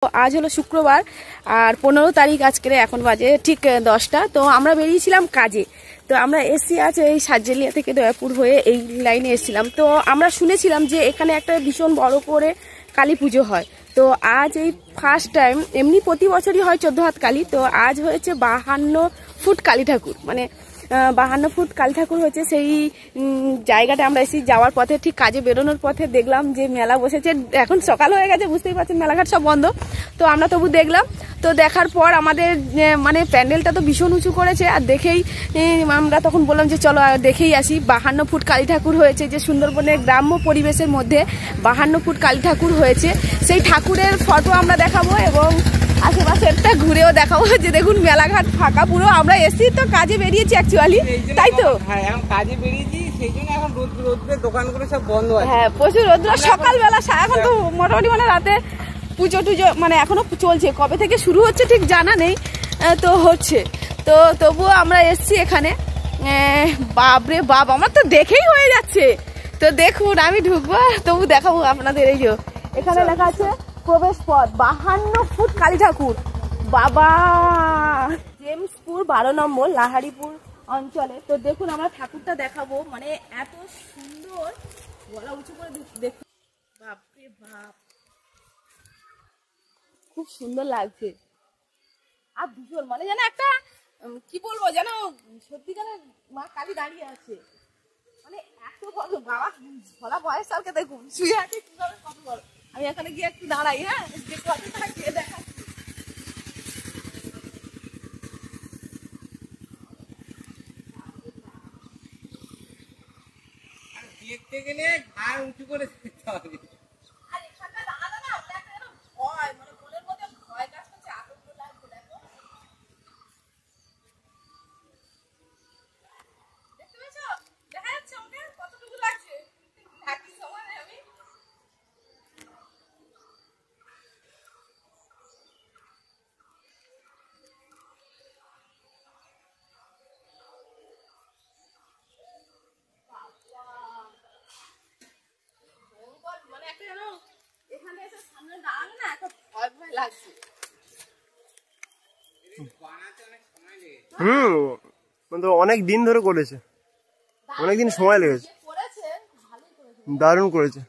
আজ হলো শুক্রবার আর 15 তারিখ আজকে এখন বাজে ঠিক 10টা। তো আমরা বেরিয়েছিলাম কাজে। তো আমরা এসছি আছে এই সাতজেলিয়া থেকে দয়াপুর হয়ে এই লাইনে এসেছিলাম। তো আমরা শুনেছিলাম যে এখানে একটা ভীষণ বড় করে কালী পুজো হয়। তো আজ এই ফার্স্ট টাইম, এমনি প্রতি বছরই হয় 14 হাত কালী, তো আজ হয়েছে 52 ফুট কালী ঠাকুর, মানে 52 ফুট কালী ঠাকুর হয়েছে। সেই জায়গাটা আমরা এসে যাওয়ার পথে ঠিক কাজে বেরোনোর পথে দেখলাম যে মেলা বসেছে। এখন সকাল হয়ে গেছে, বুঝতেই পারছেন মেলাঘাট সব বন্ধ। তো আমরা তবু দেখলাম। তো দেখার পর আমাদের মানে প্যান্ডেলটা তো ভীষণ উঁচু করেছে, আর দেখেই আমরা তখন বললাম যে চলো দেখেই আসি। 52 ফুট কালী ঠাকুর হয়েছে, যে সুন্দরবনের গ্রাম্য পরিবেশের মধ্যে 52 ফুট কালী ঠাকুর হয়েছে। সেই ঠাকুরের ফটো আমরা দেখাবো এবং আশেপাশেরটা ঘুরেও দেখাবো যে দেখুন মেলাঘাট ফাঁকা পুরো। আমরা এসছি তো কাজে বেরিয়েছি অ্যাকচুয়ালি, তাই তো? হ্যাঁ, এখন কাজে বেরিয়েছি, সেই জন্য এখন রোদ্রে দোকানগুলো সব বন্ধ আছে। হ্যাঁ, প্রচুর রোদ্র সকালবেলা। এখন তো মোটামুটি মানে রাতে পুজো টুজো মানে এখনো চলছে, কবে থেকে শুরু হচ্ছে ঠিক জানা নেই, তো হচ্ছে। তো তবুও আমরা এসছি এখানে। বাপরে বাপ, আমার তো দেখেই হয়ে যাচ্ছে। তো দেখুন আমি ঢুকবো, তবু দেখাবো আপনাদের। এই যে এখানে লেখা আছে প্রবেশ পথ 52 ফুট কালী ঠাকুর। বাবা, জেমসপুর 12 নম্বর লাহারিপুর অঞ্চলে। তো দেখুন আমরা ঠাকুরটা দেখাবো, মানে এত সুন্দর, গলা উঁচু করে দেখুন। বাপরে বাপ, খুব সুন্দর লাগছে। আর ভীষণ মানে যেন একটা কি বলবো, যেন সত্যিকারের মা কালী দাঁড়িয়ে আছে। মানে এত বড়, বাবা ভোলা বয়স কালকে দেখুন শুয়ে আছে কিভাবে, কত বড়। আমি এখানে গিয়ে একটু দাঁড়াই, হ্যাঁ, যে কতটা গিয়ে দেখা। দেখতে গেলে ঘাড় উঁচু করে দেখতে হবে। আর এখানটা দাঁড়ানো না, আমরা একটা যেন ভয়, মানে মনের মধ্যে ভয় কাজ করছে, আতঙ্ক লাগছে। দেখো, দেখতে পেয়েছো? দেখা যাচ্ছে আমাকে কতটুকু লাগছে একই সময় আমি। মানে একটা যেন এখানে এসে সামনে দাঁড়ানো না, একটা ভয় ভয় লাগছে। কিন্তু অনেক দিন ধরে করেছে, অনেকদিন সময় লেগেছে, করেছে ভালোই করেছে, দারুণ করেছে।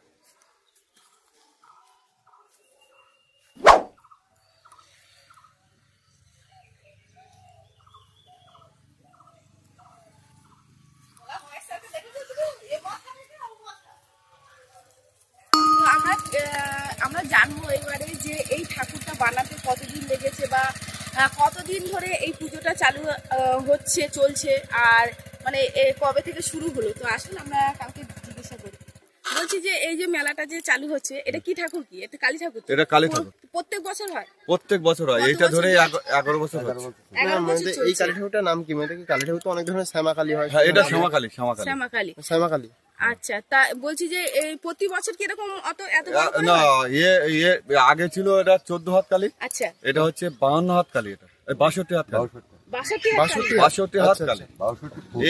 আমরা জানবো এবারে যে এই ঠাকুরটা বানাতে কতদিন লেগেছে, বা কতদিন ধরে এই পুজোটা চালু হচ্ছে, চলছে, আর মানে কবে থেকে শুরু হলো। তো আসলে আমরা কাউকে জিজ্ঞাসা করি। বলছি যে এই যে মেলাটা যে চালু হচ্ছে, এটা কি ঠাকুর? কি এটা? কালী ঠাকুর? এটা কালী ঠাকুর। প্রত্যেক বছর হয়? প্রত্যেক বছর হয়, এইটা ধরে 11 বছর হচ্ছে। 11 বছর এই কালী ঠাকুরটার নাম কি? মানে কালী ঠাকুর তো অনেক ধরনের, শ্যামা কালী হয়। হ্যাঁ, এটা শ্যামাকালী। শ্যামাকালী। শ্যামাকালী। আচ্ছা, তা বলছি যে এই প্রতি বছর কি এরকম এত বড় করে না, হয়? আগে ছিল এটা 14 হাত কালী। আচ্ছা, এটা হচ্ছে 52 হাত কালী, এটা 62 হাত কালী। 62 হাত কালী।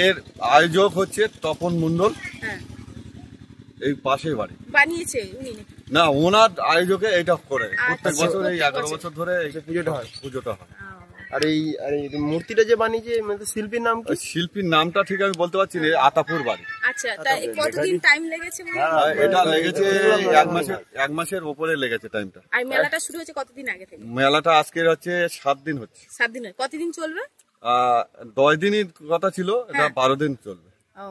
এর আয়োজক হচ্ছে তপন মণ্ডল, হ্যাঁ, এই পাশের বাড়ি বানিয়েছে উনি নাকি? না, ওনার আয়োজকে এটা করে প্রত্যেক আচ্ছা, বছর, এই প্রত্যেক 11 বছর। বছর ধরে এই পুজোটা হয়। আর এই মূর্তিটা যে বানিয়েছে, মানে শিল্পীর নাম কি? ওই শিল্পীর নামটা ঠিক আমি বলতে পারছি না, আতাপুর বাড়ি। আচ্ছা, তা কতদিন টাইম লেগেছে? এটা লেগেছে 1 মাসের উপরে লেগেছে টাইমটা। আর মেলাটা শুরু হয়েছে কতদিন আগে থেকে? মেলাটা আজকের হচ্ছে 7 দিন হচ্ছে। 7 দিন। কতদিন চলবে? 10 দিনই কথা ছিল, এটা 12 দিন চলবে। ও,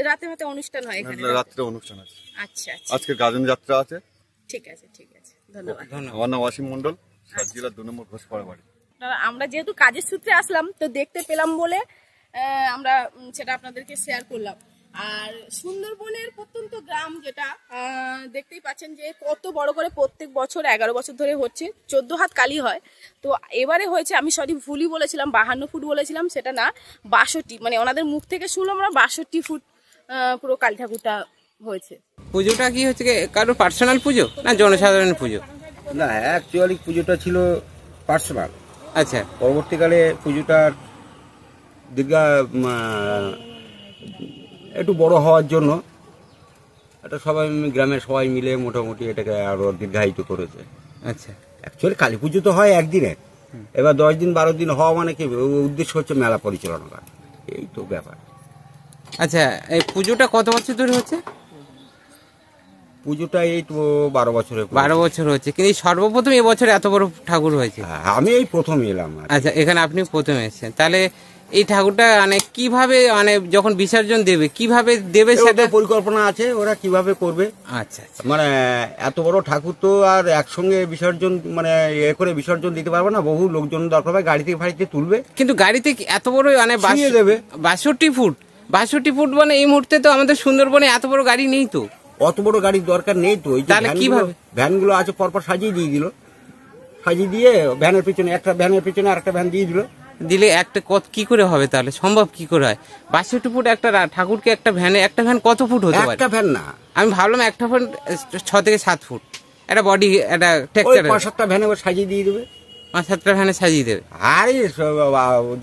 রাতে রাতে অনুষ্ঠান হয় এখানে? রাত্রে অনুষ্ঠান আছে। আচ্ছা আচ্ছা, আজকে গাজন যাত্রা আছে। ঠিক আছে ঠিক আছে, ধন্যবাদ। আমার নাম অসীম মন্ডল, সাতজিলা 2 নম্বর ঘোষপাড়া বাড়ি। আমরা যেহেতু কাজের সূত্রে আসলাম, তো দেখতে পেলাম বলে আমরা সেটা আপনাদেরকে শেয়ার করলাম। আর সুন্দরবনের প্রত্যন্ত গ্রাম যেটা দেখতেই পাচ্ছেন যে কত বড় করে প্রত্যেক বছর 11 বছর ধরে হচ্ছে। 14 হাত কালী হয়। তো এবারে হয়েছে, আমি সরি ভুলই বলেছিলাম, 52 ফুট বলেছিলাম, সেটা না 62, মানে ওনাদের মুখ থেকে শুনলাম আমরা 62 ফুট পুরো কালী ঠাকুরটা হয়েছে। পুজোটা কি হচ্ছে, কারো পার্সোনাল পুজো না জনসাধারণের পুজো? না, অ্যাকচুয়ালি পুজোটা ছিল পার্সোনাল। আচ্ছা, পরবর্তীকালে পুজোটার দীর্ঘা একটু বড় হওয়ার জন্য এটা সবাই গ্রামের সবাই মিলে মোটামুটি এটাকে আরো দীর্ঘায়িত করেছে। আচ্ছা। অ্যাকচুয়ালি কালী পুজো তো হয় একদিনে, এবার 10 দিন 12 দিন হওয়া মানে কি উদ্দেশ্য হচ্ছে মেলা পরিচালনা করা, এই তো ব্যাপার। আচ্ছা, এই পুজোটা কত বছর ধরে হচ্ছে? পুজোটা এই তো 12 বছরের। 12 বছর হচ্ছে, কিন্তু এই সর্বপ্রথম এবছর এত বড় ঠাকুর হয়েছে। হ্যাঁ, আমি এই প্রথম এলাম আর কি। আচ্ছা, এখানে আপনি প্রথম এসেছেন, তাহলে এই ঠাকুরটা মানে কিভাবে, মানে যখন বিসর্জন দেবে কিভাবে দেবে সেটা ওদের পরিকল্পনা আছে, ওরা কিভাবে করবে। আচ্ছা আচ্ছা। মানে এত বড় ঠাকুর তো আর একসঙ্গে বিসর্জন মানে করে বিসর্জন দিতে পারবে না, বহু লোকজন দরকার হবে, গাড়িতে ফাড়িতে তুলবে। কিন্তু গাড়িতে এত বড় মানে ছিঁড়ে দেবে। 62 ফুট মানে এই মুহূর্তে তো আমাদের সুন্দরবনে এত বড় গাড়ি নেই তো। অত বড় গাড়ির দরকার নেই তো। এই যে তাহলে কিভাবে? ভ্যানগুলো আছে পরপর সাজিয়ে দিয়ে দিল, সাজিয়ে দিয়ে ভ্যানের পিছনে একটা ভ্যানের পিছনে আরেকটা ভ্যান দিয়ে দিল। দিলে একটা কত কি করে হবে, তাহলে সম্ভব কি করে হয়? 62 ফুট একটা ঠাকুরকে একটা ভ্যান কত ফুট হতে পারে? একটা ভ্যান না, আমি ভাবলাম একটা ভ্যান 6 থেকে 7 ফুট একটা বডি, একটা ওই ট্রাক্টর 5-7টা ভ্যানে সাজিয়ে দিয়ে দেবে। 5-7টা ভ্যানে সাজিয়ে দেবে। আরে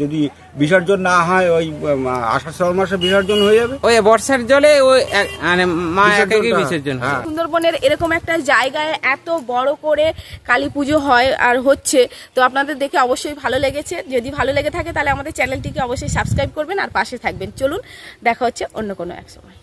যদি বিসর্জন না হয় ওই আষাঢ় শ্রাবণ মাসে বিসর্জন হয়ে যাবে, ওই বর্ষার জলে ওই মানে মা একাই বিসর্জনটা, বিসর্জন হয়। হ্যাঁ। সুন্দরবনের এরকম একটা জায়গায় এত বড় করে কালী পুজো হয় আর হচ্ছে, তো আপনাদের দেখে অবশ্যই ভালো লেগেছে। যদি ভালো লেগে থাকে তাহলে আমাদের চ্যানেলটিকে অবশ্যই সাবস্ক্রাইব করবেন আর পাশে থাকবেন। চলুন দেখা হচ্ছে অন্য কোনো এক সময়।